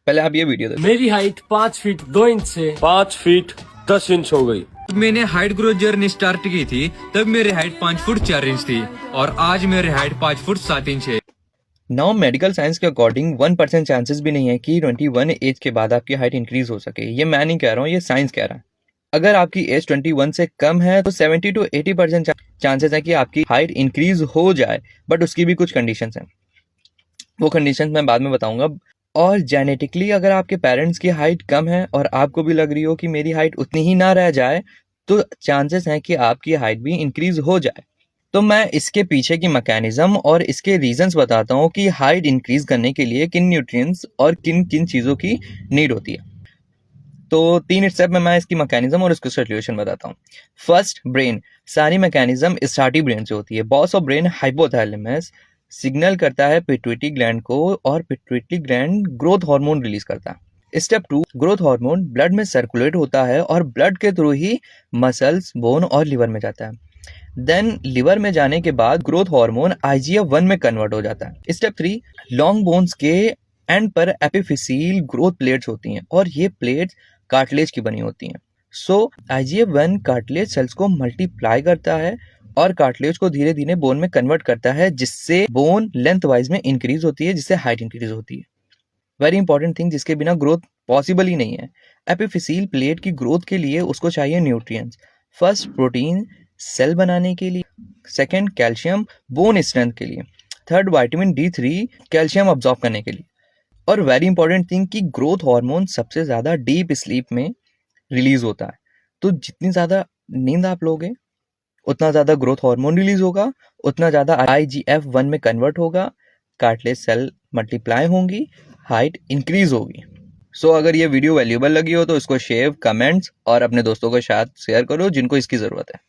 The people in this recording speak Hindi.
पहले आप ये वीडियो देखो। मेरी हाइट 5 फीट 2 इंच से 5 फीट 10 इंच हो गई। मैंने हाइट ग्रोथ जर्नी स्टार्ट की थी तब मेरी हाइट 5 फुट 4 इंच थी और आज मेरी हाइट 5 फुट 7 इंच है। नाउ मेडिकल साइंस के अकॉर्डिंग 1% चांसेस भी नहीं है कि 21 एज के बाद आपकी हाइट इंक्रीज हो सके। ये मैं नहीं कह रहा हूँ, ये साइंस कह रहा है। अगर आपकी एज 21 से कम है तो 70 to 80% चांसेस है कि आपकी हाइट इंक्रीज हो जाए, बट उसकी भी कुछ कंडीशंस हैं। वो कंडीशंस मैं बाद में बताऊंगा। और जेनेटिकली अगर आपके पेरेंट्स की हाइट कम है और आपको भी लग रही हो कि मेरी हाइट उतनी ही ना रह जाए, तो चांसेस हैं कि आपकी हाइट भी इंक्रीज हो जाए। तो मैं इसके पीछे की मैकेनिज्म और इसके रीजंस बताता हूँ कि हाइट इंक्रीज करने के लिए किन न्यूट्रिएंट्स और किन किन चीज़ों की नीड होती है। तो 3 स्टेप में मैं इसकी मैकेनिज्म और इसका सोल्यूशन बताता हूँ। First, brain. सारी मैकेनिज्म स्टार्टी ब्रेन से होती है। Boss of brain hypothalamus signal करता है पिट्यूटरी ग्लैंड को और pituitary gland growth hormone release करता है। स्टेप 2, ग्रोथ हार्मोन ब्लड में सर्कुलेट होता है और ब्लड के थ्रू ही मसल्स, बोन और लिवर में जाता है। देन लिवर में जाने के बाद ग्रोथ हार्मोन IGF-1 में कन्वर्ट हो जाता है। स्टेप 3, लॉन्ग बोन्स के एंड पर एपिफिसील ग्रोथ प्लेट्स होती हैं और ये प्लेट्स कार्टिलेज की बनी होती हैं। सो IGF-1 कार्टिलेज सेल्स को मल्टीप्लाई करता है और कार्टिलेज को धीरे धीरे बोन में कन्वर्ट करता है, जिससे बोन लेंथ वाइज में इंक्रीज होती है, जिससे हाइट इंक्रीज होती है। वेरी इंपॉर्टेंट थिंग, जिसके बिना ग्रोथ पॉसिबल ही नहीं है। एपिफिसील प्लेट की ग्रोथ के लिए उसको चाहिए न्यूट्रिएंट्स। फर्स्ट, प्रोटीन सेल बनाने के लिए। सेकंड, कैल्शियम बोन स्ट्रेंथ के लिए। Third, vitamin D3 calcium absorb करने के लिए। और वेरी इंपॉर्टेंट थिंग कि ग्रोथ हार्मोन सबसे ज्यादा डीप स्लीप में रिलीज होता है। तो जितनी ज्यादा नींद आप लोगे उतना ज्यादा ग्रोथ हार्मोन रिलीज होगा, उतना ज्यादा IGF-1 में कन्वर्ट होगा, कार्टिलेज सेल मल्टीप्लाई होंगी, हाइट इंक्रीज होगी। सो अगर ये वीडियो वैल्यूएबल लगी हो तो इसको शेयर, कमेंट्स और अपने दोस्तों के साथ शेयर करो जिनको इसकी जरूरत है।